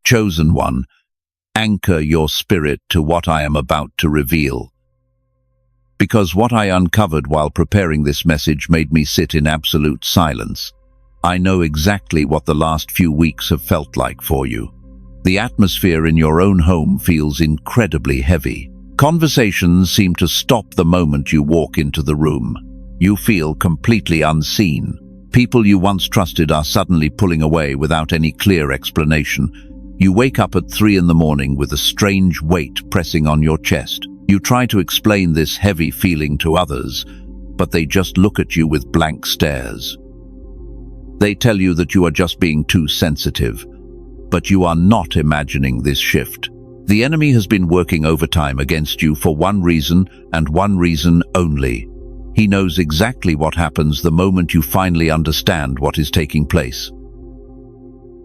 Chosen one, anchor your spirit to what I am about to reveal. Because what I uncovered while preparing this message made me sit in absolute silence. I know exactly what the last few weeks have felt like for you. The atmosphere in your own home feels incredibly heavy. Conversations seem to stop the moment you walk into the room. You feel completely unseen. People you once trusted are suddenly pulling away without any clear explanation. You wake up at 3 in the morning with a strange weight pressing on your chest. You try to explain this heavy feeling to others, but they just look at you with blank stares. They tell you that you are just being too sensitive, but you are not imagining this shift. The enemy has been working overtime against you for one reason and one reason only. He knows exactly what happens the moment you finally understand what is taking place.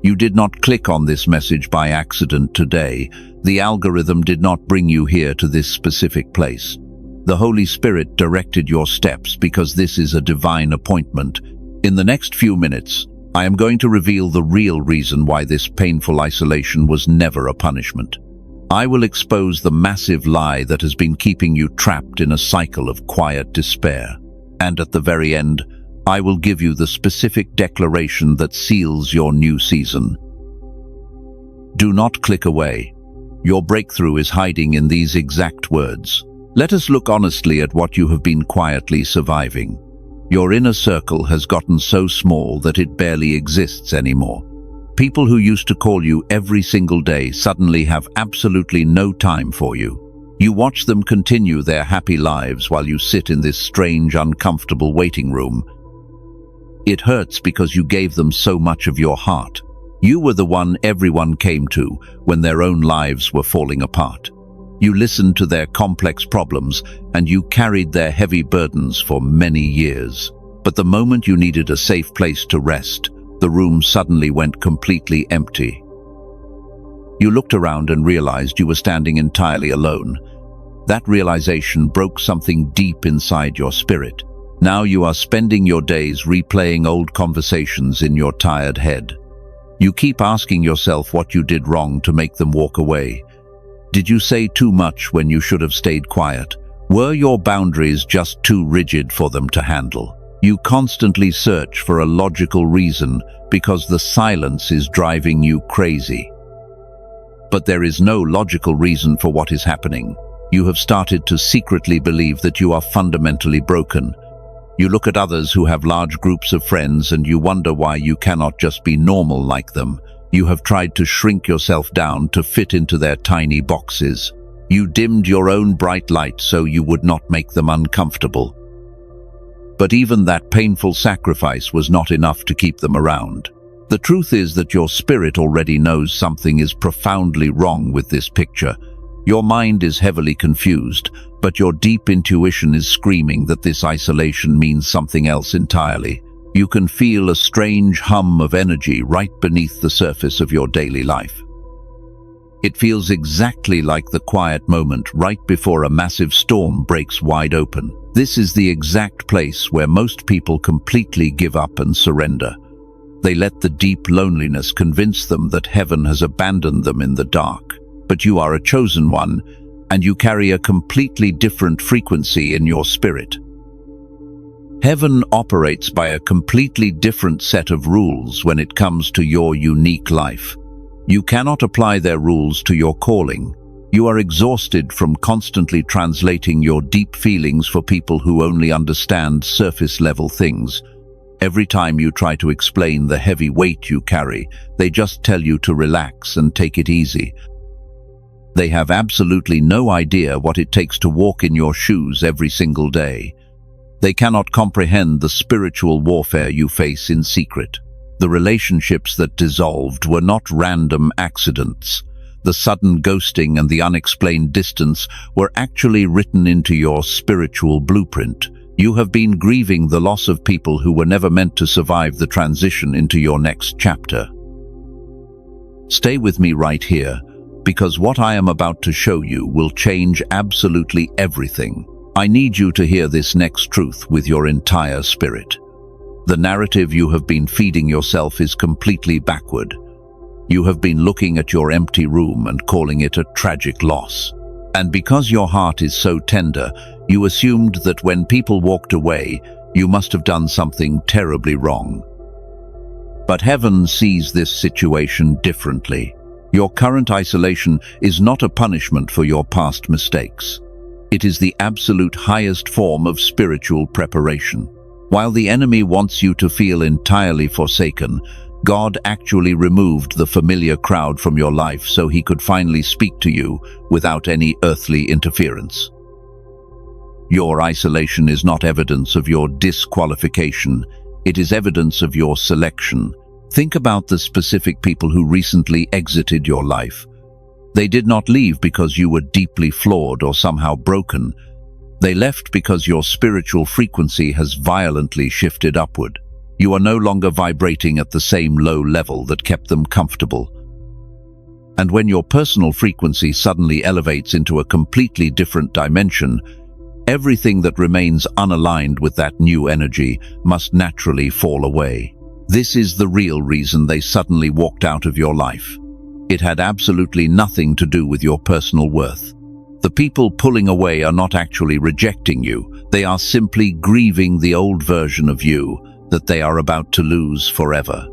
You did not click on this message by accident today. The algorithm did not bring you here to this specific place. The Holy Spirit directed your steps because this is a divine appointment. In the next few minutes, I am going to reveal the real reason why this painful isolation was never a punishment. I will expose the massive lie that has been keeping you trapped in a cycle of quiet despair. And at the very end, I will give you the specific declaration that seals your new season. Do not click away. Your breakthrough is hiding in these exact words. Let us look honestly at what you have been quietly surviving. Your inner circle has gotten so small that it barely exists anymore. People who used to call you every single day suddenly have absolutely no time for you. You watch them continue their happy lives while you sit in this strange, uncomfortable waiting room. It hurts because you gave them so much of your heart. You were the one everyone came to when their own lives were falling apart. You listened to their complex problems and you carried their heavy burdens for many years. But the moment you needed a safe place to rest, the room suddenly went completely empty. You looked around and realized you were standing entirely alone. That realization broke something deep inside your spirit. Now you are spending your days replaying old conversations in your tired head. You keep asking yourself what you did wrong to make them walk away. Did you say too much when you should have stayed quiet? Were your boundaries just too rigid for them to handle? You constantly search for a logical reason because the silence is driving you crazy. But there is no logical reason for what is happening. You have started to secretly believe that you are fundamentally broken. You look at others who have large groups of friends and you wonder why you cannot just be normal like them. You have tried to shrink yourself down to fit into their tiny boxes. You dimmed your own bright light so you would not make them uncomfortable. But even that painful sacrifice was not enough to keep them around. The truth is that your spirit already knows something is profoundly wrong with this picture. Your mind is heavily confused, but your deep intuition is screaming that this isolation means something else entirely. You can feel a strange hum of energy right beneath the surface of your daily life. It feels exactly like the quiet moment right before a massive storm breaks wide open. This is the exact place where most people completely give up and surrender. They let the deep loneliness convince them that heaven has abandoned them in the dark. But you are a chosen one, and you carry a completely different frequency in your spirit. Heaven operates by a completely different set of rules when it comes to your unique life. You cannot apply their rules to your calling. You are exhausted from constantly translating your deep feelings for people who only understand surface-level things. Every time you try to explain the heavy weight you carry, they just tell you to relax and take it easy. They have absolutely no idea what it takes to walk in your shoes every single day. They cannot comprehend the spiritual warfare you face in secret. The relationships that dissolved were not random accidents. The sudden ghosting and the unexplained distance were actually written into your spiritual blueprint. You have been grieving the loss of people who were never meant to survive the transition into your next chapter. Stay with me right here, because what I am about to show you will change absolutely everything. I need you to hear this next truth with your entire spirit. The narrative you have been feeding yourself is completely backward. You have been looking at your empty room and calling it a tragic loss. And because your heart is so tender, you assumed that when people walked away, you must have done something terribly wrong. But heaven sees this situation differently. Your current isolation is not a punishment for your past mistakes. It is the absolute highest form of spiritual preparation. While the enemy wants you to feel entirely forsaken, God actually removed the familiar crowd from your life so he could finally speak to you without any earthly interference. Your isolation is not evidence of your disqualification, it is evidence of your selection. Think about the specific people who recently exited your life. They did not leave because you were deeply flawed or somehow broken. They left because your spiritual frequency has violently shifted upward. You are no longer vibrating at the same low level that kept them comfortable. And when your personal frequency suddenly elevates into a completely different dimension, everything that remains unaligned with that new energy must naturally fall away. This is the real reason they suddenly walked out of your life. It had absolutely nothing to do with your personal worth. The people pulling away are not actually rejecting you. They are simply grieving the old version of you that they are about to lose forever.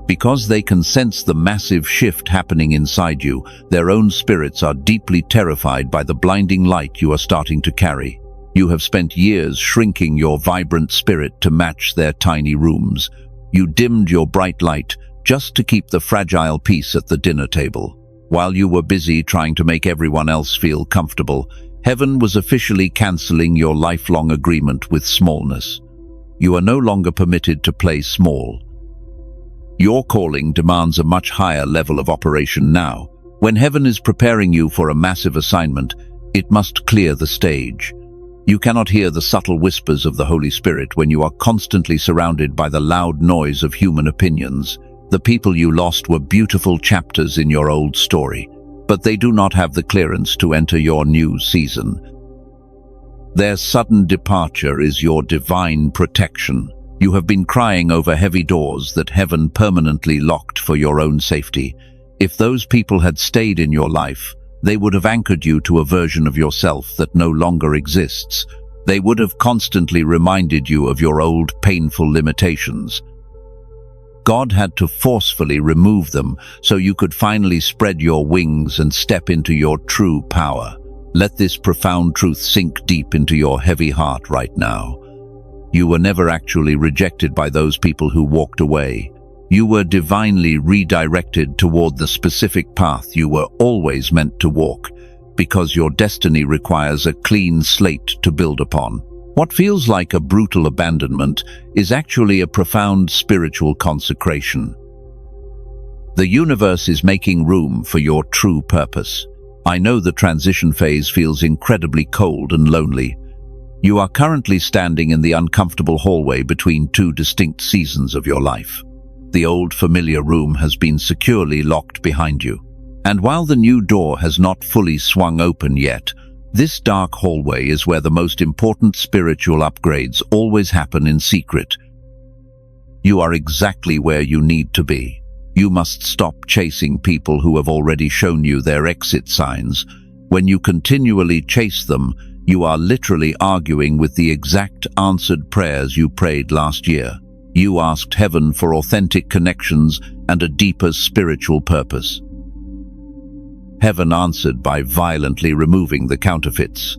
Because they can sense the massive shift happening inside you, their own spirits are deeply terrified by the blinding light you are starting to carry. You have spent years shrinking your vibrant spirit to match their tiny rooms. You dimmed your bright light just to keep the fragile peace at the dinner table. While you were busy trying to make everyone else feel comfortable, heaven was officially canceling your lifelong agreement with smallness. You are no longer permitted to play small. Your calling demands a much higher level of operation now. When heaven is preparing you for a massive assignment, it must clear the stage. You cannot hear the subtle whispers of the Holy Spirit when you are constantly surrounded by the loud noise of human opinions. The people you lost were beautiful chapters in your old story, but they do not have the clearance to enter your new season. Their sudden departure is your divine protection. You have been crying over heavy doors that heaven permanently locked for your own safety. If those people had stayed in your life, they would have anchored you to a version of yourself that no longer exists. They would have constantly reminded you of your old painful limitations. God had to forcefully remove them so you could finally spread your wings and step into your true power. Let this profound truth sink deep into your heavy heart right now. You were never actually rejected by those people who walked away. You were divinely redirected toward the specific path you were always meant to walk, because your destiny requires a clean slate to build upon. What feels like a brutal abandonment is actually a profound spiritual consecration. The universe is making room for your true purpose. I know the transition phase feels incredibly cold and lonely. You are currently standing in the uncomfortable hallway between two distinct seasons of your life. The old familiar room has been securely locked behind you. And while the new door has not fully swung open yet, this dark hallway is where the most important spiritual upgrades always happen in secret. You are exactly where you need to be. You must stop chasing people who have already shown you their exit signs. When you continually chase them, you are literally arguing with the exact answered prayers you prayed last year. You asked heaven for authentic connections and a deeper spiritual purpose. Heaven answered by violently removing the counterfeits.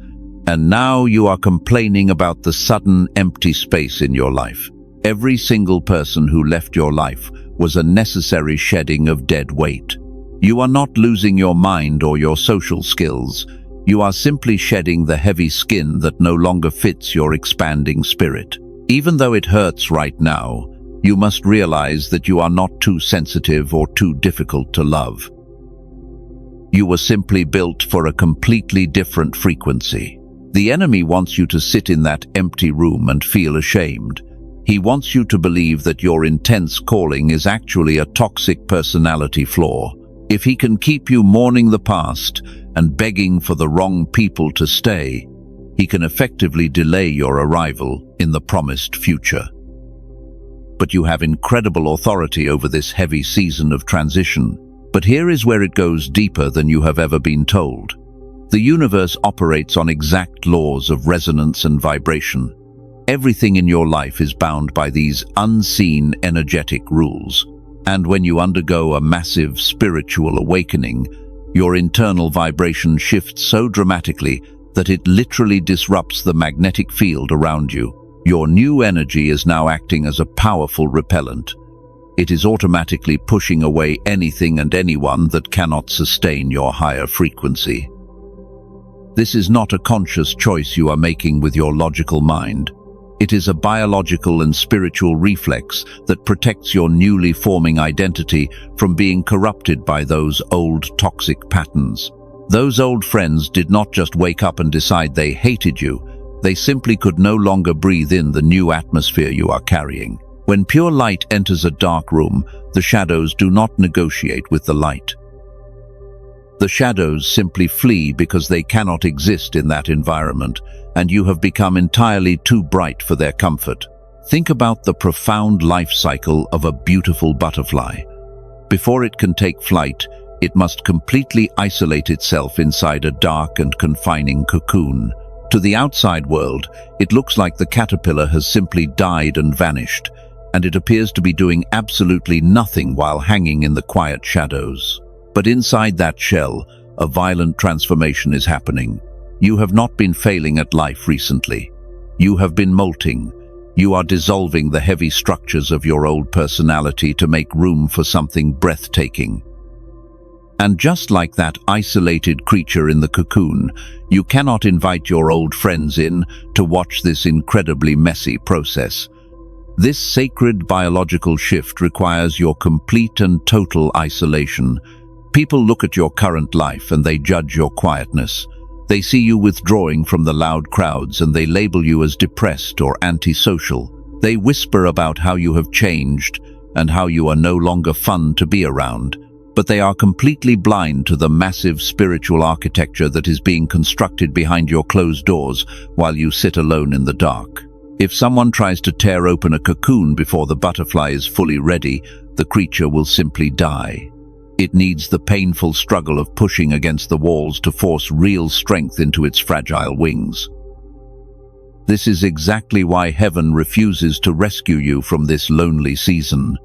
And now you are complaining about the sudden empty space in your life. Every single person who left your life was a necessary shedding of dead weight. You are not losing your mind or your social skills. You are simply shedding the heavy skin that no longer fits your expanding spirit. Even though it hurts right now, you must realize that you are not too sensitive or too difficult to love. You were simply built for a completely different frequency. The enemy wants you to sit in that empty room and feel ashamed. He wants you to believe that your intense calling is actually a toxic personality flaw. If he can keep you mourning the past and begging for the wrong people to stay, he can effectively delay your arrival in the promised future. but you have incredible authority over this heavy season of transition. But here is where it goes deeper than you have ever been told. The universe operates on exact laws of resonance and vibration. Everything in your life is bound by these unseen energetic rules. And when you undergo a massive spiritual awakening, your internal vibration shifts so dramatically that it literally disrupts the magnetic field around you. Your new energy is now acting as a powerful repellent. It is automatically pushing away anything and anyone that cannot sustain your higher frequency. This is not a conscious choice you are making with your logical mind. It is a biological and spiritual reflex that protects your newly forming identity from being corrupted by those old toxic patterns. Those old friends did not just wake up and decide they hated you. They simply could no longer breathe in the new atmosphere you are carrying. When pure light enters a dark room, the shadows do not negotiate with the light. The shadows simply flee because they cannot exist in that environment, and you have become entirely too bright for their comfort. Think about the profound life cycle of a beautiful butterfly. Before it can take flight, it must completely isolate itself inside a dark and confining cocoon. To the outside world, it looks like the caterpillar has simply died and vanished, and it appears to be doing absolutely nothing while hanging in the quiet shadows. But inside that shell, a violent transformation is happening. You have not been failing at life recently. You have been molting. You are dissolving the heavy structures of your old personality to make room for something breathtaking. And just like that isolated creature in the cocoon, you cannot invite your old friends in to watch this incredibly messy process. This sacred biological shift requires your complete and total isolation. People look at your current life and they judge your quietness. They see you withdrawing from the loud crowds and they label you as depressed or antisocial. They whisper about how you have changed and how you are no longer fun to be around. But they are completely blind to the massive spiritual architecture that is being constructed behind your closed doors while you sit alone in the dark. If someone tries to tear open a cocoon before the butterfly is fully ready, the creature will simply die. It needs the painful struggle of pushing against the walls to force real strength into its fragile wings. This is exactly why heaven refuses to rescue you from this lonely season.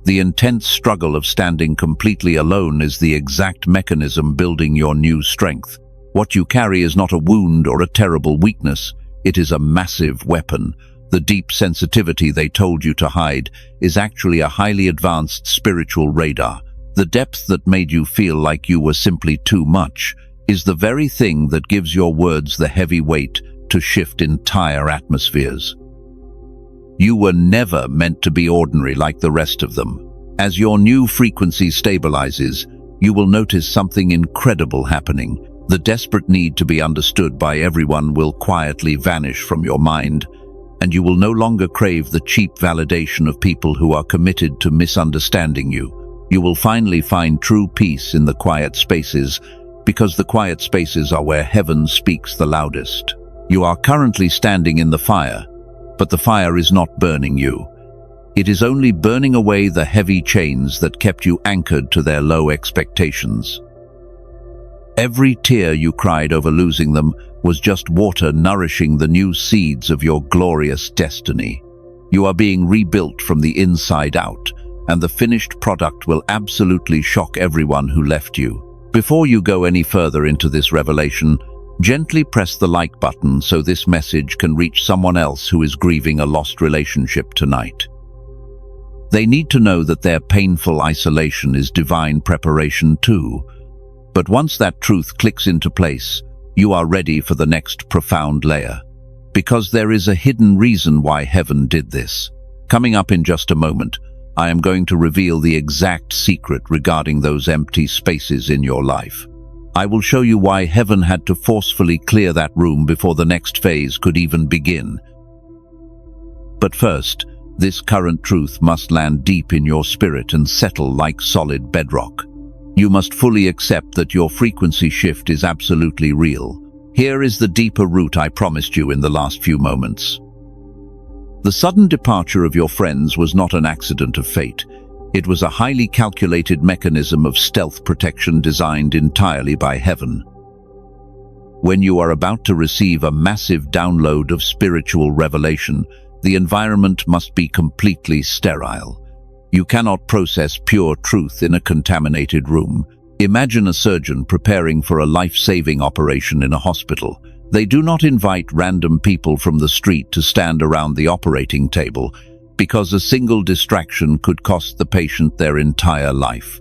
The intense struggle of standing completely alone is the exact mechanism building your new strength. What you carry is not a wound or a terrible weakness. It is a massive weapon. The deep sensitivity they told you to hide is actually a highly advanced spiritual radar. The depth that made you feel like you were simply too much is the very thing that gives your words the heavy weight to shift entire atmospheres. You were never meant to be ordinary like the rest of them. As your new frequency stabilizes, you will notice something incredible happening. The desperate need to be understood by everyone will quietly vanish from your mind, and you will no longer crave the cheap validation of people who are committed to misunderstanding you. You will finally find true peace in the quiet spaces, because the quiet spaces are where heaven speaks the loudest. You are currently standing in the fire, but the fire is not burning you. It is only burning away the heavy chains that kept you anchored to their low expectations. Every tear you cried over losing them was just water nourishing the new seeds of your glorious destiny. You are being rebuilt from the inside out, and the finished product will absolutely shock everyone who left you. Before you go any further into this revelation, gently press the like button so this message can reach someone else who is grieving a lost relationship tonight. They need to know that their painful isolation is divine preparation too. But once that truth clicks into place, you are ready for the next profound layer. Because there is a hidden reason why heaven did this. Coming up in just a moment, I am going to reveal the exact secret regarding those empty spaces in your life. I will show you why heaven had to forcefully clear that room before the next phase could even begin. But first, this current truth must land deep in your spirit and settle like solid bedrock. You must fully accept that your frequency shift is absolutely real. Here is the deeper root I promised you in the last few moments. The sudden departure of your friends was not an accident of fate. It was a highly calculated mechanism of stealth protection designed entirely by heaven. When you are about to receive a massive download of spiritual revelation, the environment must be completely sterile. You cannot process pure truth in a contaminated room. Imagine a surgeon preparing for a life-saving operation in a hospital. They do not invite random people from the street to stand around the operating table, because a single distraction could cost the patient their entire life.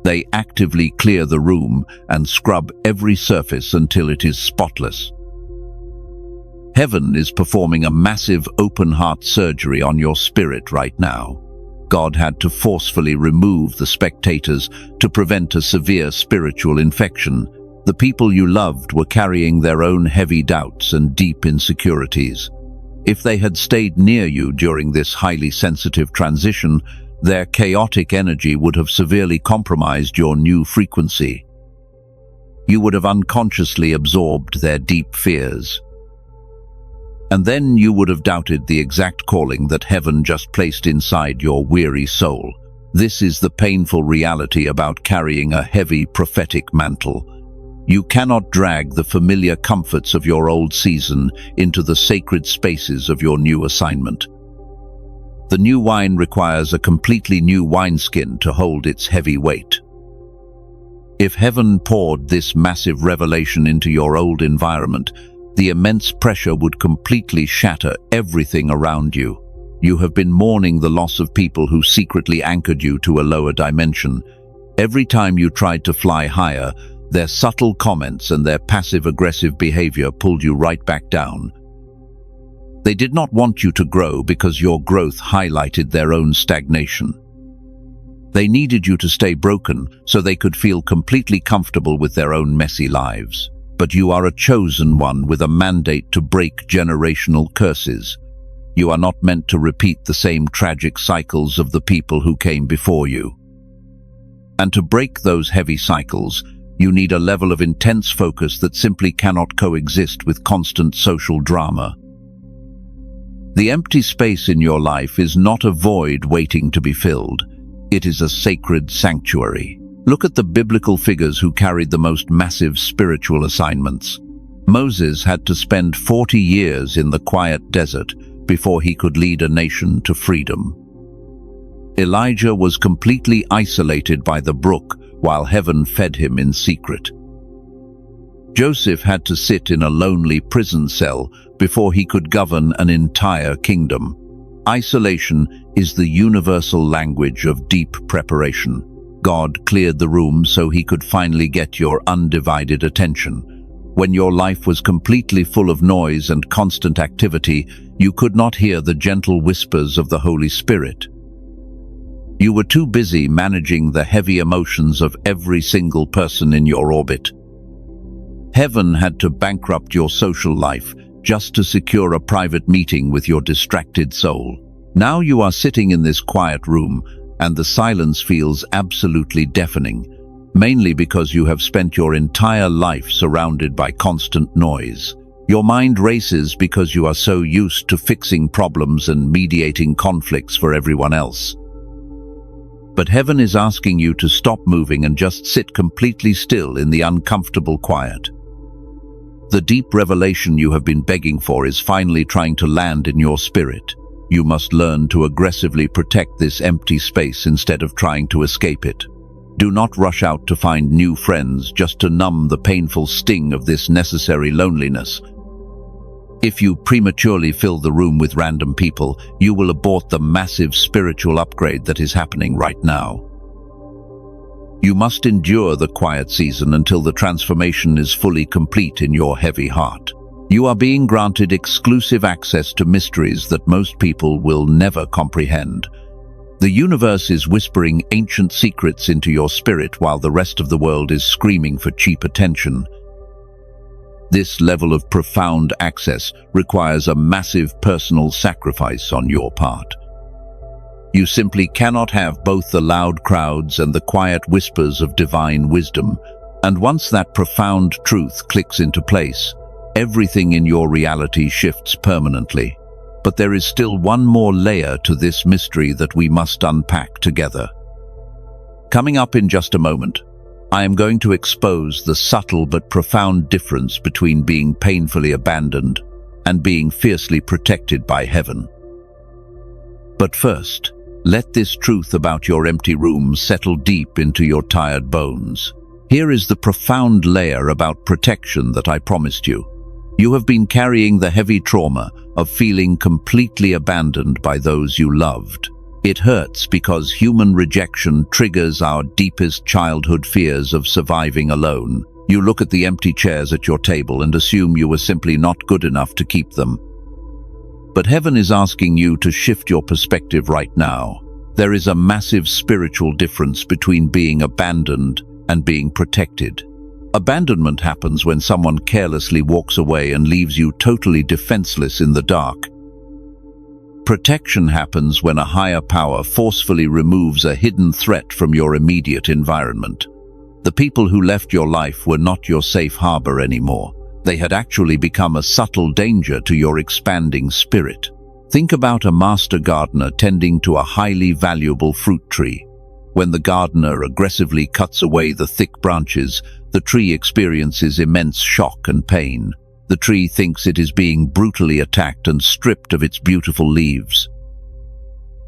They actively clear the room and scrub every surface until it is spotless. Heaven is performing a massive open-heart surgery on your spirit right now. God had to forcefully remove the spectators to prevent a severe spiritual infection. The people you loved were carrying their own heavy doubts and deep insecurities. If they had stayed near you during this highly sensitive transition, their chaotic energy would have severely compromised your new frequency. You would have unconsciously absorbed their deep fears. And then you would have doubted the exact calling that heaven just placed inside your weary soul. This is the painful reality about carrying a heavy prophetic mantle. You cannot drag the familiar comforts of your old season into the sacred spaces of your new assignment. The new wine requires a completely new wineskin to hold its heavy weight. If heaven poured this massive revelation into your old environment, the immense pressure would completely shatter everything around you. You have been mourning the loss of people who secretly anchored you to a lower dimension. Every time you tried to fly higher, their subtle comments and their passive-aggressive behavior pulled you right back down. They did not want you to grow because your growth highlighted their own stagnation. They needed you to stay broken so they could feel completely comfortable with their own messy lives. But you are a chosen one with a mandate to break generational curses. You are not meant to repeat the same tragic cycles of the people who came before you. And to break those heavy cycles, you need a level of intense focus that simply cannot coexist with constant social drama. The empty space in your life is not a void waiting to be filled. It is a sacred sanctuary. Look at the biblical figures who carried the most massive spiritual assignments. Moses had to spend 40 years in the quiet desert before he could lead a nation to freedom. Elijah was completely isolated by the brook while heaven fed him in secret. Joseph had to sit in a lonely prison cell before he could govern an entire kingdom. Isolation is the universal language of deep preparation. God cleared the room so he could finally get your undivided attention. When your life was completely full of noise and constant activity, you could not hear the gentle whispers of the Holy Spirit. You were too busy managing the heavy emotions of every single person in your orbit. Heaven had to bankrupt your social life just to secure a private meeting with your distracted soul. Now you are sitting in this quiet room, and the silence feels absolutely deafening, mainly because you have spent your entire life surrounded by constant noise. Your mind races because you are so used to fixing problems and mediating conflicts for everyone else. But heaven is asking you to stop moving and just sit completely still in the uncomfortable quiet. The deep revelation you have been begging for is finally trying to land in your spirit. You must learn to aggressively protect this empty space instead of trying to escape it. Do not rush out to find new friends just to numb the painful sting of this necessary loneliness. If you prematurely fill the room with random people, you will abort the massive spiritual upgrade that is happening right now. You must endure the quiet season until the transformation is fully complete in your heavy heart. You are being granted exclusive access to mysteries that most people will never comprehend. The universe is whispering ancient secrets into your spirit while the rest of the world is screaming for cheap attention. This level of profound access requires a massive personal sacrifice on your part. You simply cannot have both the loud crowds and the quiet whispers of divine wisdom. And once that profound truth clicks into place, everything in your reality shifts permanently. But there is still one more layer to this mystery that we must unpack together. Coming up in just a moment, I am going to expose the subtle but profound difference between being painfully abandoned and being fiercely protected by heaven. But first, let this truth about your empty room settle deep into your tired bones. Here is the profound layer about protection that I promised you. You have been carrying the heavy trauma of feeling completely abandoned by those you loved. It hurts because human rejection triggers our deepest childhood fears of surviving alone. You look at the empty chairs at your table and assume you were simply not good enough to keep them. But heaven is asking you to shift your perspective right now. There is a massive spiritual difference between being abandoned and being protected. Abandonment happens when someone carelessly walks away and leaves you totally defenseless in the dark. Protection happens when a higher power forcefully removes a hidden threat from your immediate environment. The people who left your life were not your safe harbor anymore. They had actually become a subtle danger to your expanding spirit. Think about a master gardener tending to a highly valuable fruit tree. When the gardener aggressively cuts away the thick branches, the tree experiences immense shock and pain. The tree thinks it is being brutally attacked and stripped of its beautiful leaves.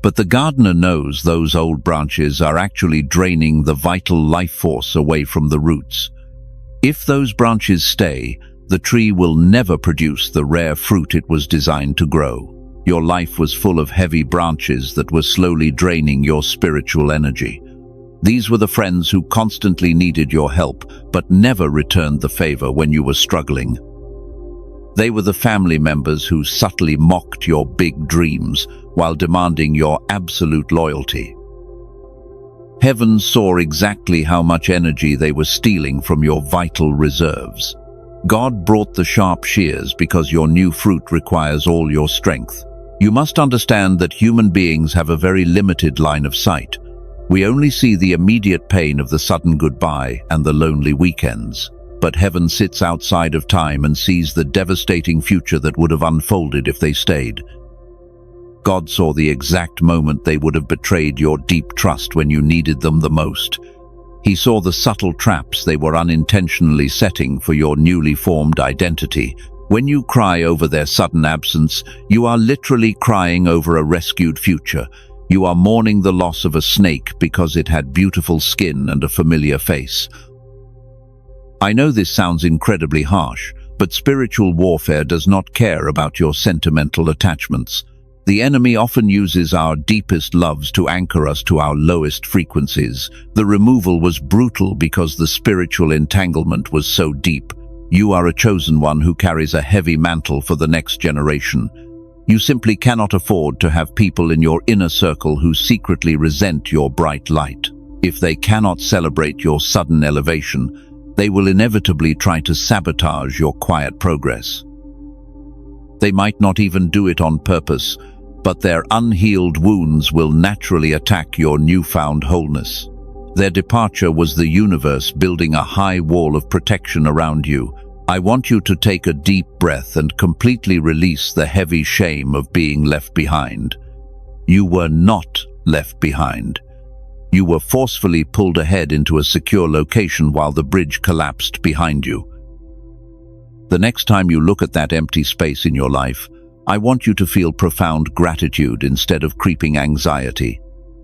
But the gardener knows those old branches are actually draining the vital life force away from the roots. If those branches stay, the tree will never produce the rare fruit it was designed to grow. Your life was full of heavy branches that were slowly draining your spiritual energy. These were the friends who constantly needed your help, but never returned the favor when you were struggling. They were the family members who subtly mocked your big dreams while demanding your absolute loyalty. Heaven saw exactly how much energy they were stealing from your vital reserves. God brought the sharp shears because your new fruit requires all your strength. You must understand that human beings have a very limited line of sight. We only see the immediate pain of the sudden goodbye and the lonely weekends. But heaven sits outside of time and sees the devastating future that would have unfolded if they stayed. God saw the exact moment they would have betrayed your deep trust when you needed them the most. He saw the subtle traps they were unintentionally setting for your newly formed identity. When you cry over their sudden absence, you are literally crying over a rescued future. You are mourning the loss of a snake because it had beautiful skin and a familiar face. I know this sounds incredibly harsh, but spiritual warfare does not care about your sentimental attachments. The enemy often uses our deepest loves to anchor us to our lowest frequencies. The removal was brutal because the spiritual entanglement was so deep. You are a chosen one who carries a heavy mantle for the next generation. You simply cannot afford to have people in your inner circle who secretly resent your bright light. If they cannot celebrate your sudden elevation, they will inevitably try to sabotage your quiet progress. They might not even do it on purpose, but their unhealed wounds will naturally attack your newfound wholeness. Their departure was the universe building a high wall of protection around you. I want you to take a deep breath and completely release the heavy shame of being left behind. You were not left behind. You were forcefully pulled ahead into a secure location while the bridge collapsed behind you. The next time you look at that empty space in your life, I want you to feel profound gratitude instead of creeping anxiety.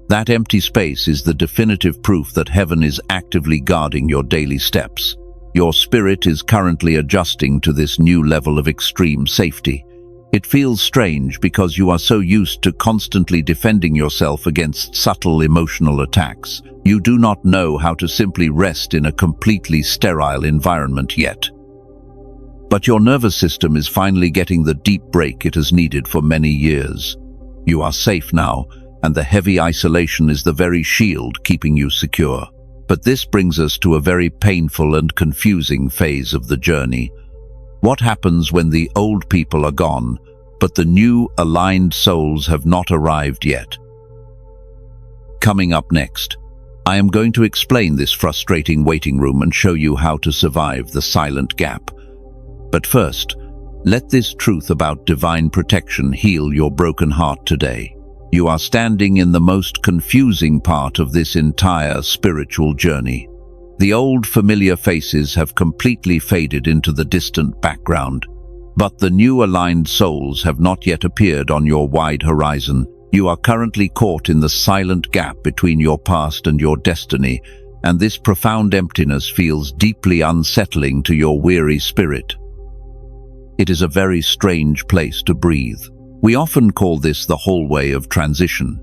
That empty space is the definitive proof that heaven is actively guarding your daily steps. Your spirit is currently adjusting to this new level of extreme safety. It feels strange because you are so used to constantly defending yourself against subtle emotional attacks. You do not know how to simply rest in a completely sterile environment yet. But your nervous system is finally getting the deep break it has needed for many years. You are safe now, and the heavy isolation is the very shield keeping you secure. But this brings us to a very painful and confusing phase of the journey. What happens when the old people are gone, but the new aligned souls have not arrived yet? Coming up next, I am going to explain this frustrating waiting room and show you how to survive the silent gap. But first, Let this truth about divine protection heal your broken heart today. You are standing in the most confusing part of this entire spiritual journey. The old familiar faces have completely faded into the distant background, but the new aligned souls have not yet appeared on your wide horizon. You are currently caught in the silent gap between your past and your destiny, and this profound emptiness feels deeply unsettling to your weary spirit. It is a very strange place to breathe. We often call this the hallway of transition.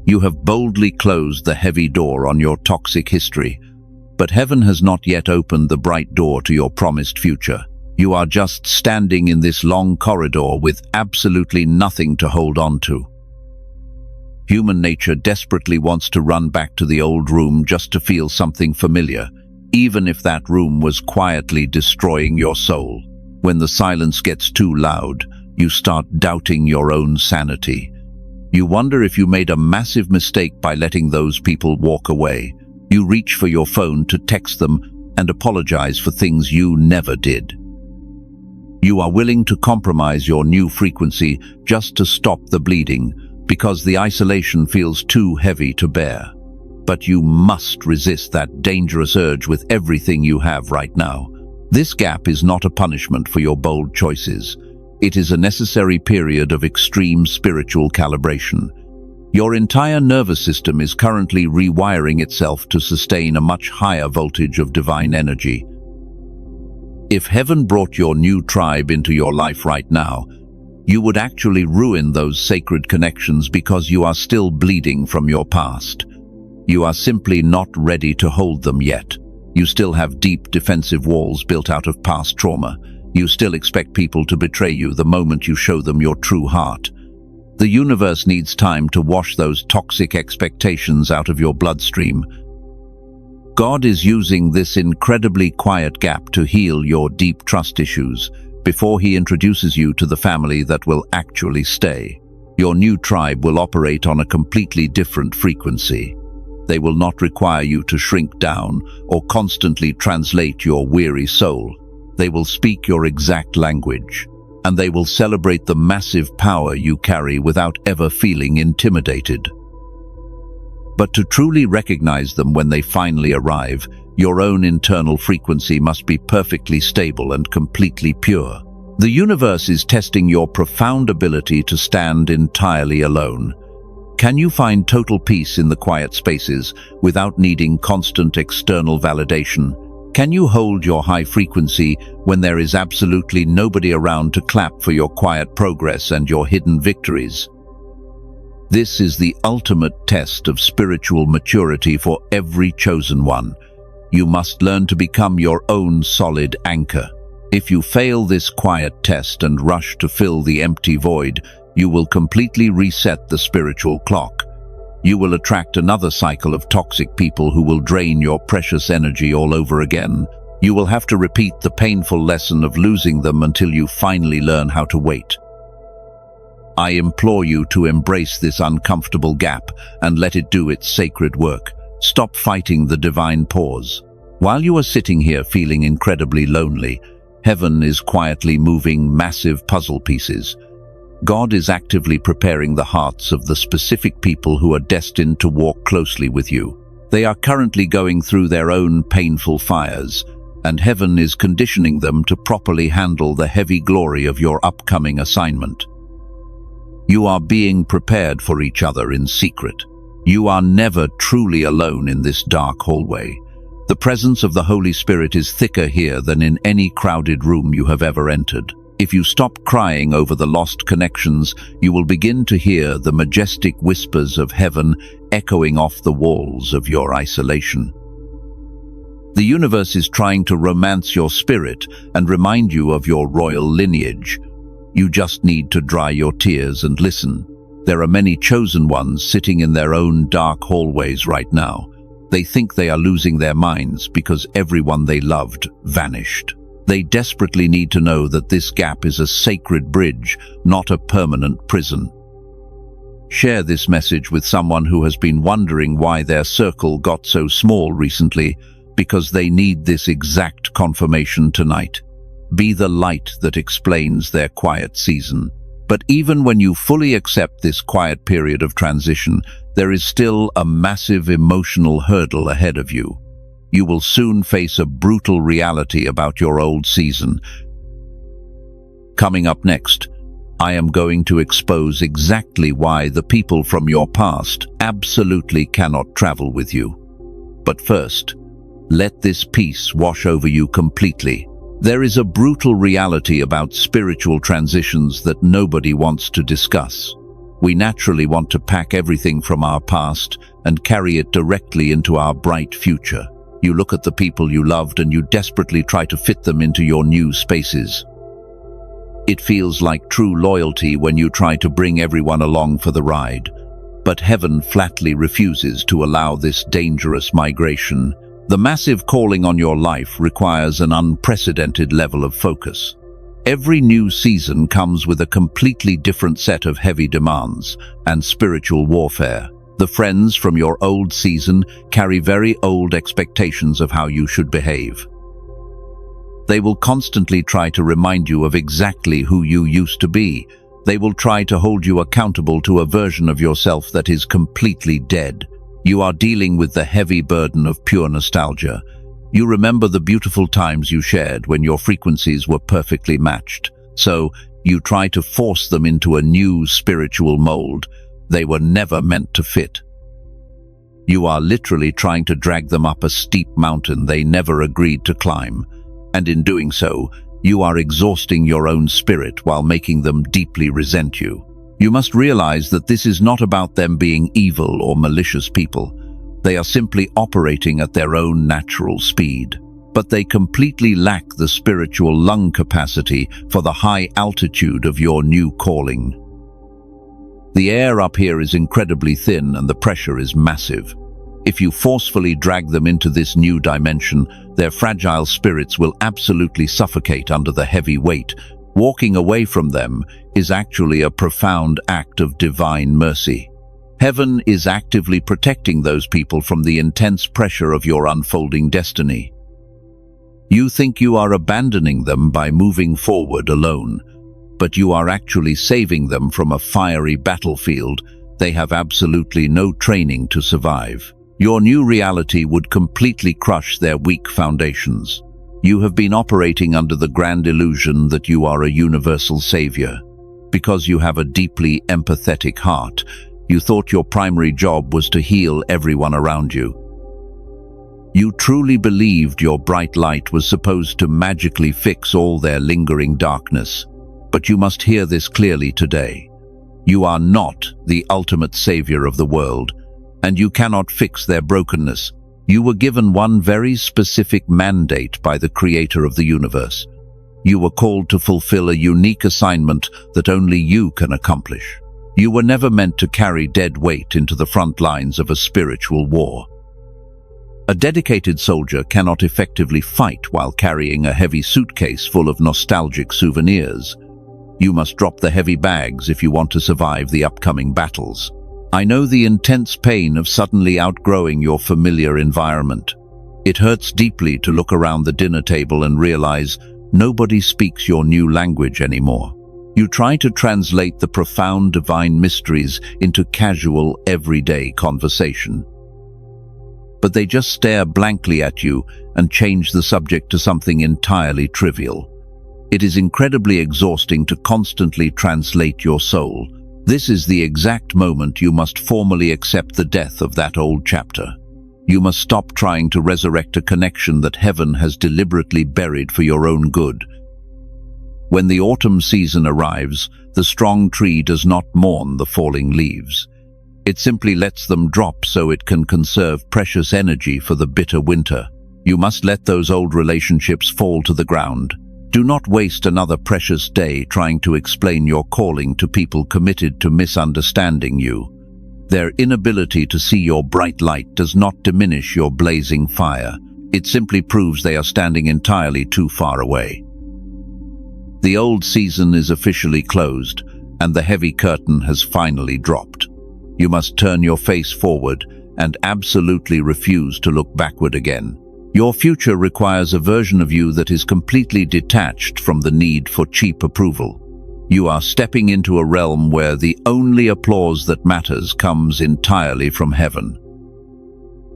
You have boldly closed the heavy door on your toxic history, but heaven has not yet opened the bright door to your promised future. You are just standing in this long corridor with absolutely nothing to hold on to. Human nature desperately wants to run back to the old room just to feel something familiar, even if that room was quietly destroying your soul. When the silence gets too loud, you start doubting your own sanity. You wonder if you made a massive mistake by letting those people walk away. You reach for your phone to text them and apologize for things you never did. You are willing to compromise your new frequency just to stop the bleeding, because the isolation feels too heavy to bear. But you must resist that dangerous urge with everything you have right now. This gap is not a punishment for your bold choices. It is a necessary period of extreme spiritual calibration. Your entire nervous system is currently rewiring itself to sustain a much higher voltage of divine energy. If heaven brought your new tribe into your life right now, you would actually ruin those sacred connections because you are still bleeding from your past. You are simply not ready to hold them yet. You still have deep defensive walls built out of past trauma. You still expect people to betray you the moment you show them your true heart. The universe needs time to wash those toxic expectations out of your bloodstream. God is using this incredibly quiet gap to heal your deep trust issues before He introduces you to the family that will actually stay. Your new tribe will operate on a completely different frequency. They will not require you to shrink down or constantly translate your weary soul. They will speak your exact language, and they will celebrate the massive power you carry without ever feeling intimidated. But to truly recognize them when they finally arrive, your own internal frequency must be perfectly stable and completely pure. The universe is testing your profound ability to stand entirely alone. Can you find total peace in the quiet spaces without needing constant external validation? Can you hold your high frequency when there is absolutely nobody around to clap for your quiet progress and your hidden victories? This is the ultimate test of spiritual maturity for every chosen one. You must learn to become your own solid anchor. If you fail this quiet test and rush to fill the empty void, you will completely reset the spiritual clock. You will attract another cycle of toxic people who will drain your precious energy all over again. You will have to repeat the painful lesson of losing them until you finally learn how to wait. I implore you to embrace this uncomfortable gap and let it do its sacred work. Stop fighting the divine pause. While you are sitting here feeling incredibly lonely, heaven is quietly moving massive puzzle pieces. God is actively preparing the hearts of the specific people who are destined to walk closely with you. They are currently going through their own painful fires, and heaven is conditioning them to properly handle the heavy glory of your upcoming assignment. You are being prepared for each other in secret. You are never truly alone in this dark hallway. The presence of the Holy Spirit is thicker here than in any crowded room you have ever entered. If you stop crying over the lost connections, you will begin to hear the majestic whispers of heaven echoing off the walls of your isolation. The universe is trying to romance your spirit and remind you of your royal lineage. You just need to dry your tears and listen. There are many chosen ones sitting in their own dark hallways right now. They think they are losing their minds because everyone they loved vanished. They desperately need to know that this gap is a sacred bridge, not a permanent prison. Share this message with someone who has been wondering why their circle got so small recently, because they need this exact confirmation tonight. Be the light that explains their quiet season. But even when you fully accept this quiet period of transition, there is still a massive emotional hurdle ahead of you. You will soon face a brutal reality about your old season. Coming up next, I am going to expose exactly why the people from your past absolutely cannot travel with you. But first, let this peace wash over you completely. There is a brutal reality about spiritual transitions that nobody wants to discuss. We naturally want to pack everything from our past and carry it directly into our bright future. You look at the people you loved and you desperately try to fit them into your new spaces. It feels like true loyalty when you try to bring everyone along for the ride. But heaven flatly refuses to allow this dangerous migration. The massive calling on your life requires an unprecedented level of focus. Every new season comes with a completely different set of heavy demands and spiritual warfare. The friends from your old season carry very old expectations of how you should behave. They will constantly try to remind you of exactly who you used to be. They will try to hold you accountable to a version of yourself that is completely dead. You are dealing with the heavy burden of pure nostalgia. You remember the beautiful times you shared when your frequencies were perfectly matched. So, you try to force them into a new spiritual mold. They were never meant to fit. You are literally trying to drag them up a steep mountain they never agreed to climb. And in doing so, you are exhausting your own spirit while making them deeply resent you. You must realize that this is not about them being evil or malicious people. They are simply operating at their own natural speed. But they completely lack the spiritual lung capacity for the high altitude of your new calling. The air up here is incredibly thin and the pressure is massive. If you forcefully drag them into this new dimension, their fragile spirits will absolutely suffocate under the heavy weight. Walking away from them is actually a profound act of divine mercy. Heaven is actively protecting those people from the intense pressure of your unfolding destiny. You think you are abandoning them by moving forward alone, but you are actually saving them from a fiery battlefield they have absolutely no training to survive. Your new reality would completely crush their weak foundations. You have been operating under the grand illusion that you are a universal savior. Because you have a deeply empathetic heart, you thought your primary job was to heal everyone around you. You truly believed your bright light was supposed to magically fix all their lingering darkness. But you must hear this clearly today. You are not the ultimate savior of the world, and you cannot fix their brokenness. You were given one very specific mandate by the creator of the universe. You were called to fulfill a unique assignment that only you can accomplish. You were never meant to carry dead weight into the front lines of a spiritual war. A dedicated soldier cannot effectively fight while carrying a heavy suitcase full of nostalgic souvenirs. You must drop the heavy bags if you want to survive the upcoming battles. I know the intense pain of suddenly outgrowing your familiar environment. It hurts deeply to look around the dinner table and realize nobody speaks your new language anymore. You try to translate the profound divine mysteries into casual, everyday conversation. But they just stare blankly at you and change the subject to something entirely trivial. It is incredibly exhausting to constantly translate your soul. This is the exact moment you must formally accept the death of that old chapter. You must stop trying to resurrect a connection that heaven has deliberately buried for your own good. When the autumn season arrives, the strong tree does not mourn the falling leaves. It simply lets them drop so it can conserve precious energy for the bitter winter. You must let those old relationships fall to the ground. Do not waste another precious day trying to explain your calling to people committed to misunderstanding you. Their inability to see your bright light does not diminish your blazing fire. It simply proves they are standing entirely too far away. The old season is officially closed, and the heavy curtain has finally dropped. You must turn your face forward and absolutely refuse to look backward again. Your future requires a version of you that is completely detached from the need for cheap approval. You are stepping into a realm where the only applause that matters comes entirely from heaven.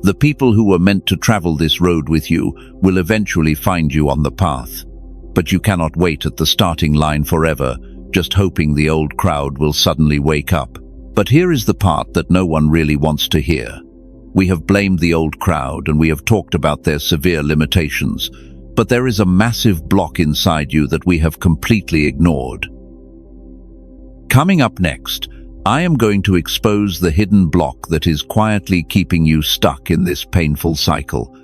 The people who were meant to travel this road with you will eventually find you on the path. But you cannot wait at the starting line forever, just hoping the old crowd will suddenly wake up. But here is the part that no one really wants to hear. We have blamed the old crowd and we have talked about their severe limitations, but there is a massive block inside you that we have completely ignored. Coming up next, I am going to expose the hidden block that is quietly keeping you stuck in this painful cycle.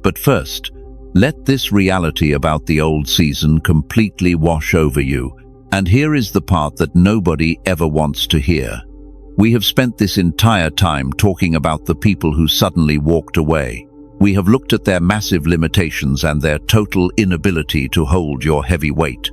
But first, let this reality about the old season completely wash over you. And here is the part that nobody ever wants to hear. We have spent this entire time talking about the people who suddenly walked away. We have looked at their massive limitations and their total inability to hold your heavy weight.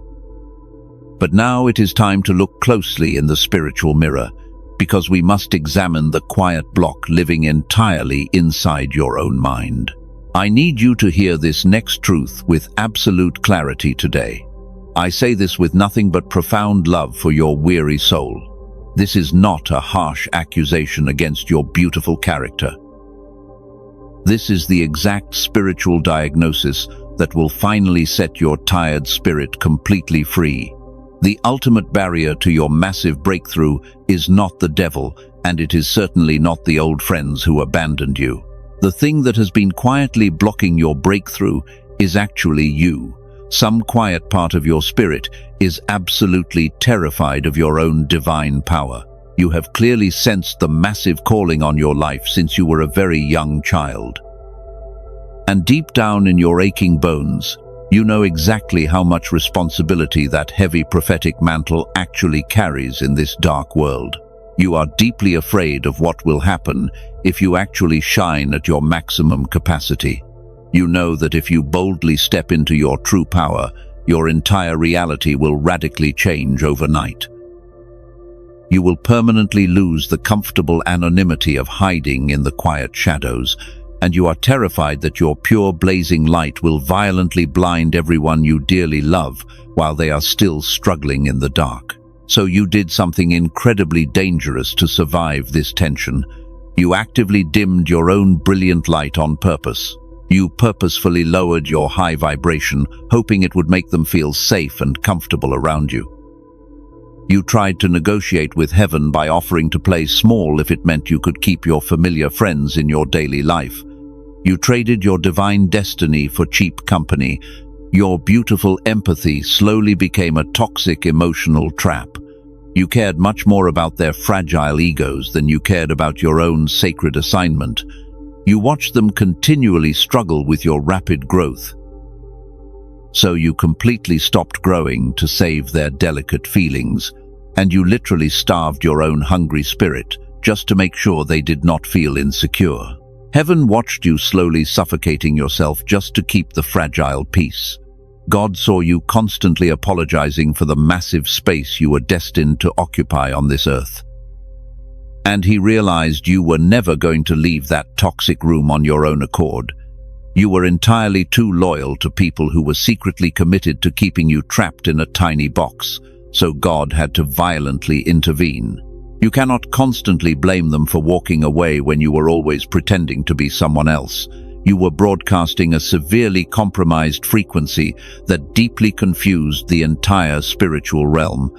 But now it is time to look closely in the spiritual mirror, because we must examine the quiet block living entirely inside your own mind. I need you to hear this next truth with absolute clarity today. I say this with nothing but profound love for your weary soul. This is not a harsh accusation against your beautiful character. This is the exact spiritual diagnosis that will finally set your tired spirit completely free. The ultimate barrier to your massive breakthrough is not the devil, and it is certainly not the old friends who abandoned you. The thing that has been quietly blocking your breakthrough is actually you. Some quiet part of your spirit is absolutely terrified of your own divine power. You have clearly sensed the massive calling on your life since you were a very young child. And deep down in your aching bones, you know exactly how much responsibility that heavy prophetic mantle actually carries in this dark world. You are deeply afraid of what will happen if you actually shine at your maximum capacity. You know that if you boldly step into your true power, your entire reality will radically change overnight. You will permanently lose the comfortable anonymity of hiding in the quiet shadows, and you are terrified that your pure blazing light will violently blind everyone you dearly love while they are still struggling in the dark. So you did something incredibly dangerous to survive this tension. You actively dimmed your own brilliant light on purpose. You purposefully lowered your high vibration, hoping it would make them feel safe and comfortable around you. You tried to negotiate with heaven by offering to play small if it meant you could keep your familiar friends in your daily life. You traded your divine destiny for cheap company. Your beautiful empathy slowly became a toxic emotional trap. You cared much more about their fragile egos than you cared about your own sacred assignment. You watched them continually struggle with your rapid growth. So you completely stopped growing to save their delicate feelings, and you literally starved your own hungry spirit just to make sure they did not feel insecure. Heaven watched you slowly suffocating yourself just to keep the fragile peace. God saw you constantly apologizing for the massive space you were destined to occupy on this earth. And he realized you were never going to leave that toxic room on your own accord. You were entirely too loyal to people who were secretly committed to keeping you trapped in a tiny box, so God had to violently intervene. You cannot constantly blame them for walking away when you were always pretending to be someone else. You were broadcasting a severely compromised frequency that deeply confused the entire spiritual realm.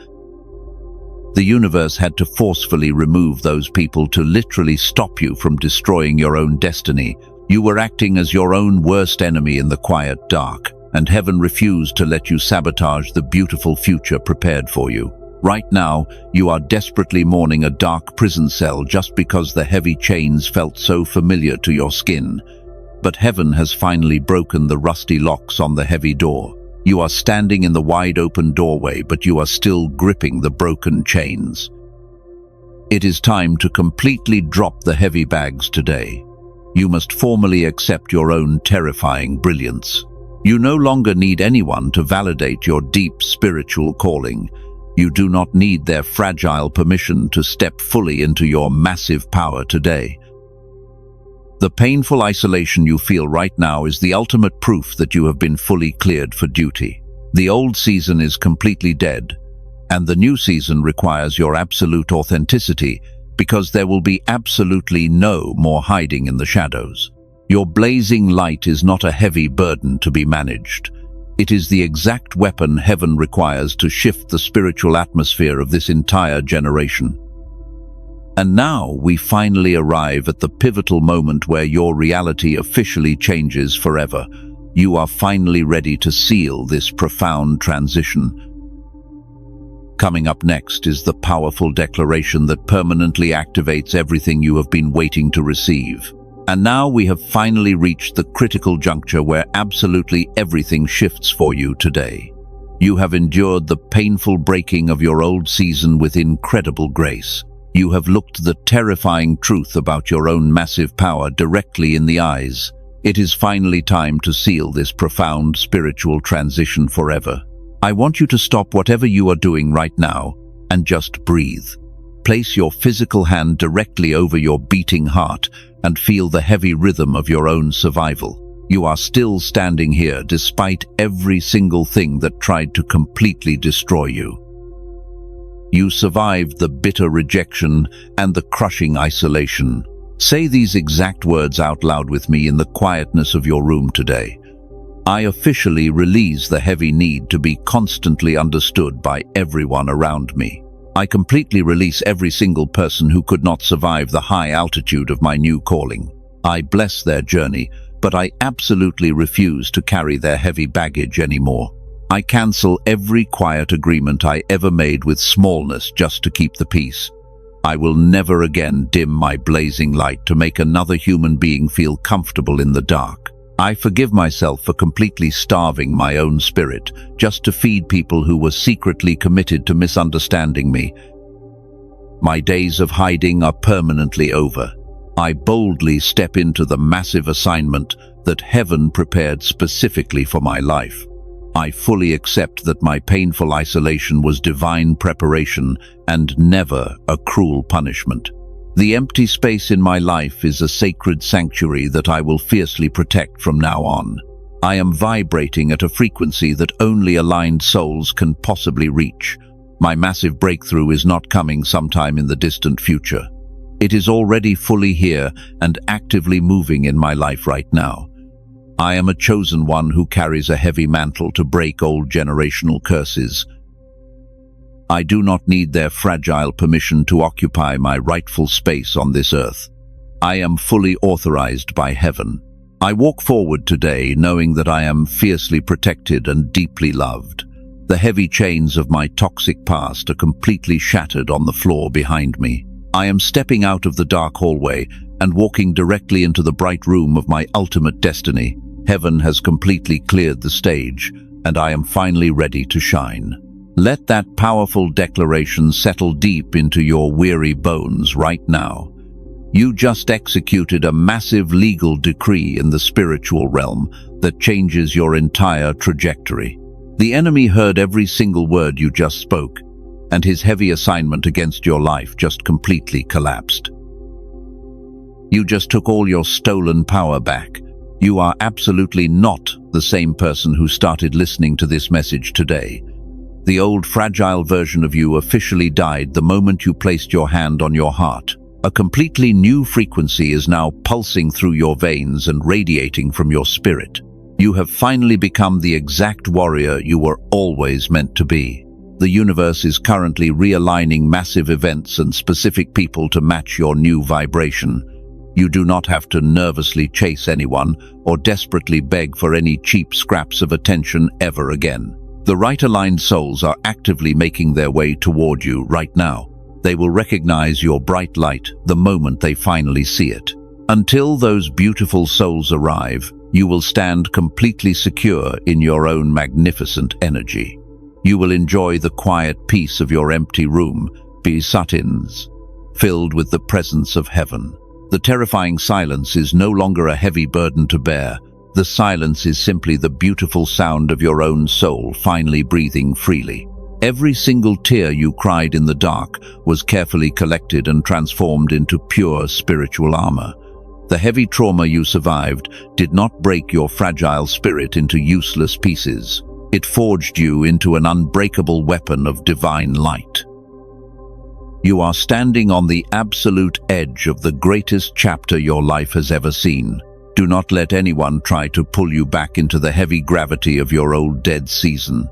The universe had to forcefully remove those people to literally stop you from destroying your own destiny. You were acting as your own worst enemy in the quiet dark, and heaven refused to let you sabotage the beautiful future prepared for you. Right now, you are desperately mourning a dark prison cell just because the heavy chains felt so familiar to your skin. But heaven has finally broken the rusty locks on the heavy door. You are standing in the wide-open doorway, but you are still gripping the broken chains. It is time to completely drop the heavy bags today. You must formally accept your own terrifying brilliance. You no longer need anyone to validate your deep spiritual calling. You do not need their fragile permission to step fully into your massive power today. The painful isolation you feel right now is the ultimate proof that you have been fully cleared for duty. The old season is completely dead, and the new season requires your absolute authenticity, because there will be absolutely no more hiding in the shadows. Your blazing light is not a heavy burden to be managed. It is the exact weapon heaven requires to shift the spiritual atmosphere of this entire generation. And now we finally arrive at the pivotal moment where your reality officially changes forever. You are finally ready to seal this profound transition. Coming up next is the powerful declaration that permanently activates everything you have been waiting to receive. And now we have finally reached the critical juncture where absolutely everything shifts for you today. You have endured the painful breaking of your old season with incredible grace. You have looked the terrifying truth about your own massive power directly in the eyes. It is finally time to seal this profound spiritual transition forever. I want you to stop whatever you are doing right now and just breathe. Place your physical hand directly over your beating heart and feel the heavy rhythm of your own survival. You are still standing here despite every single thing that tried to completely destroy you. You survived the bitter rejection and the crushing isolation. Say these exact words out loud with me in the quietness of your room today. I officially release the heavy need to be constantly understood by everyone around me. I completely release every single person who could not survive the high altitude of my new calling. I bless their journey, but I absolutely refuse to carry their heavy baggage anymore. I cancel every quiet agreement I ever made with smallness just to keep the peace. I will never again dim my blazing light to make another human being feel comfortable in the dark. I forgive myself for completely starving my own spirit just to feed people who were secretly committed to misunderstanding me. My days of hiding are permanently over. I boldly step into the massive assignment that heaven prepared specifically for my life. I fully accept that my painful isolation was divine preparation and never a cruel punishment. The empty space in my life is a sacred sanctuary that I will fiercely protect from now on. I am vibrating at a frequency that only aligned souls can possibly reach. My massive breakthrough is not coming sometime in the distant future. It is already fully here and actively moving in my life right now. I am a chosen one who carries a heavy mantle to break old generational curses. I do not need their fragile permission to occupy my rightful space on this earth. I am fully authorized by heaven. I walk forward today knowing that I am fiercely protected and deeply loved. The heavy chains of my toxic past are completely shattered on the floor behind me. I am stepping out of the dark hallway and walking directly into the bright room of my ultimate destiny. Heaven has completely cleared the stage, and I am finally ready to shine. Let that powerful declaration settle deep into your weary bones right now. You just executed a massive legal decree in the spiritual realm that changes your entire trajectory. The enemy heard every single word you just spoke, and his heavy assignment against your life just completely collapsed. You just took all your stolen power back. You are absolutely not the same person who started listening to this message today. The old fragile version of you officially died the moment you placed your hand on your heart. A completely new frequency is now pulsing through your veins and radiating from your spirit. You have finally become the exact warrior you were always meant to be. The universe is currently realigning massive events and specific people to match your new vibration. You do not have to nervously chase anyone or desperately beg for any cheap scraps of attention ever again. The right aligned souls are actively making their way toward you right now. They will recognize your bright light the moment they finally see it. Until those beautiful souls arrive, you will stand completely secure in your own magnificent energy. You will enjoy the quiet peace of your empty room, besatins, filled with the presence of heaven. The terrifying silence is no longer a heavy burden to bear. The silence is simply the beautiful sound of your own soul finally breathing freely. Every single tear you cried in the dark was carefully collected and transformed into pure spiritual armor. The heavy trauma you survived did not break your fragile spirit into useless pieces. It forged you into an unbreakable weapon of divine light. You are standing on the absolute edge of the greatest chapter your life has ever seen. Do not let anyone try to pull you back into the heavy gravity of your old dead season.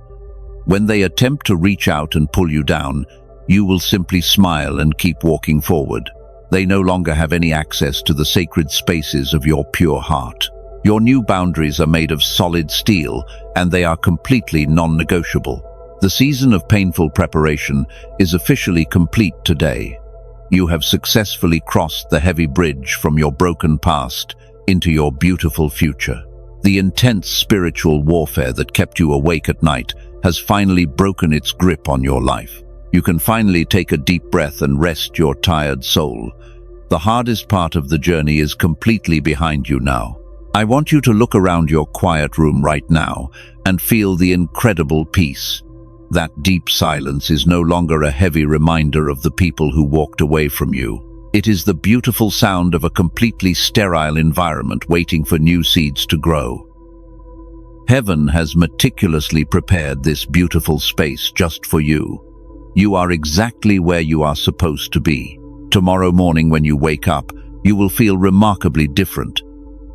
When they attempt to reach out and pull you down, you will simply smile and keep walking forward. They no longer have any access to the sacred spaces of your pure heart. Your new boundaries are made of solid steel, and they are completely non-negotiable. The season of painful preparation is officially complete today. You have successfully crossed the heavy bridge from your broken past into your beautiful future. The intense spiritual warfare that kept you awake at night has finally broken its grip on your life. You can finally take a deep breath and rest your tired soul. The hardest part of the journey is completely behind you now. I want you to look around your quiet room right now and feel the incredible peace. That deep silence is no longer a heavy reminder of the people who walked away from you. It is the beautiful sound of a completely sterile environment waiting for new seeds to grow. Heaven has meticulously prepared this beautiful space just for you. You are exactly where you are supposed to be. Tomorrow morning when you wake up, you will feel remarkably different.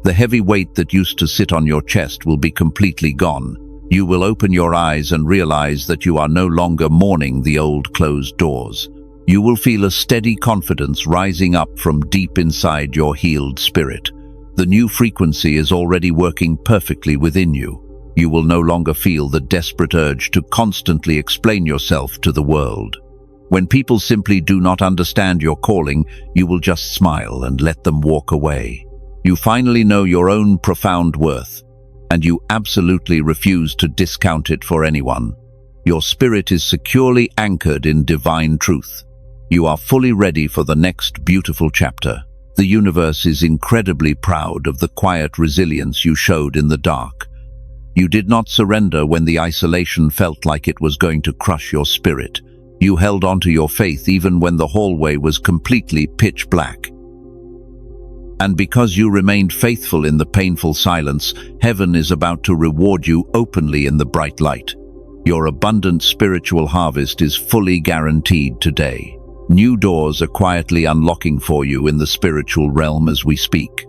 The heavy weight that used to sit on your chest will be completely gone. You will open your eyes and realize that you are no longer mourning the old closed doors. You will feel a steady confidence rising up from deep inside your healed spirit. The new frequency is already working perfectly within you. You will no longer feel the desperate urge to constantly explain yourself to the world. When people simply do not understand your calling, you will just smile and let them walk away. You finally know your own profound worth, and you absolutely refuse to discount it for anyone. Your spirit is securely anchored in divine truth. You are fully ready for the next beautiful chapter. The universe is incredibly proud of the quiet resilience you showed in the dark. You did not surrender when the isolation felt like it was going to crush your spirit. You held on to your faith even when the hallway was completely pitch black. And because you remained faithful in the painful silence, heaven is about to reward you openly in the bright light. Your abundant spiritual harvest is fully guaranteed today. New doors are quietly unlocking for you in the spiritual realm as we speak.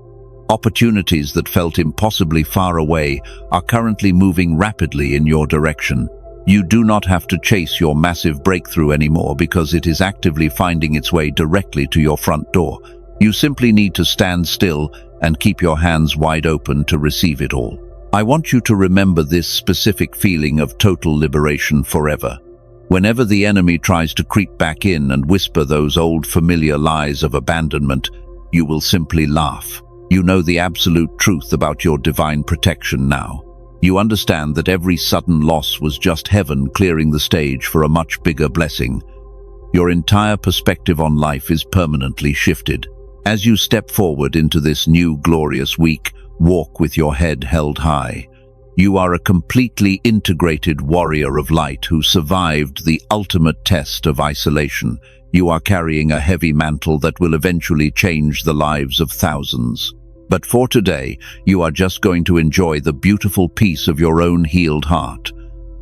Opportunities that felt impossibly far away are currently moving rapidly in your direction. You do not have to chase your massive breakthrough anymore because it is actively finding its way directly to your front door. You simply need to stand still and keep your hands wide open to receive it all. I want you to remember this specific feeling of total liberation forever. Whenever the enemy tries to creep back in and whisper those old familiar lies of abandonment, you will simply laugh. You know the absolute truth about your divine protection now. You understand that every sudden loss was just heaven clearing the stage for a much bigger blessing. Your entire perspective on life is permanently shifted. As you step forward into this new glorious week, walk with your head held high. You are a completely integrated warrior of light who survived the ultimate test of isolation. You are carrying a heavy mantle that will eventually change the lives of thousands. But for today, you are just going to enjoy the beautiful peace of your own healed heart.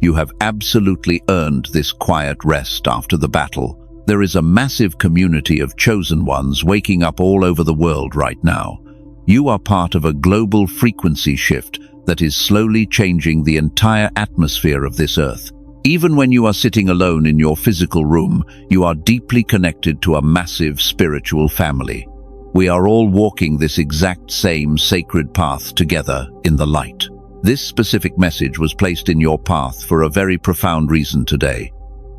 You have absolutely earned this quiet rest after the battle. There is a massive community of chosen ones waking up all over the world right now. You are part of a global frequency shift that is slowly changing the entire atmosphere of this earth. Even when you are sitting alone in your physical room, you are deeply connected to a massive spiritual family. We are all walking this exact same sacred path together in the light. This specific message was placed in your path for a very profound reason today.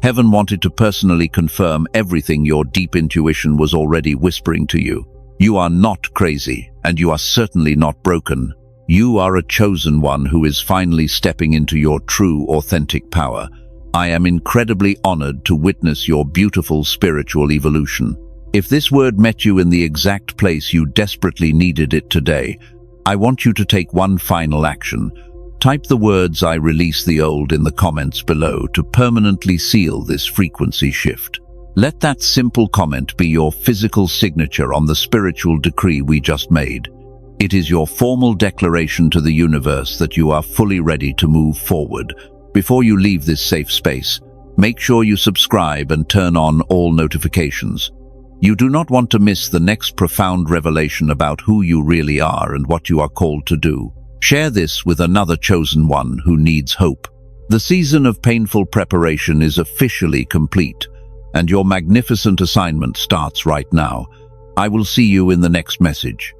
Heaven wanted to personally confirm everything your deep intuition was already whispering to you. You are not crazy, and you are certainly not broken. You are a chosen one who is finally stepping into your true, authentic power. I am incredibly honored to witness your beautiful spiritual evolution. If this word met you in the exact place you desperately needed it today, I want you to take one final action. Type the words "I release the old" in the comments below to permanently seal this frequency shift. Let that simple comment be your physical signature on the spiritual decree we just made. It is your formal declaration to the universe that you are fully ready to move forward. Before you leave this safe space, make sure you subscribe and turn on all notifications. You do not want to miss the next profound revelation about who you really are and what you are called to do. Share this with another chosen one who needs hope. The season of painful preparation is officially complete, and your magnificent assignment starts right now. I will see you in the next message.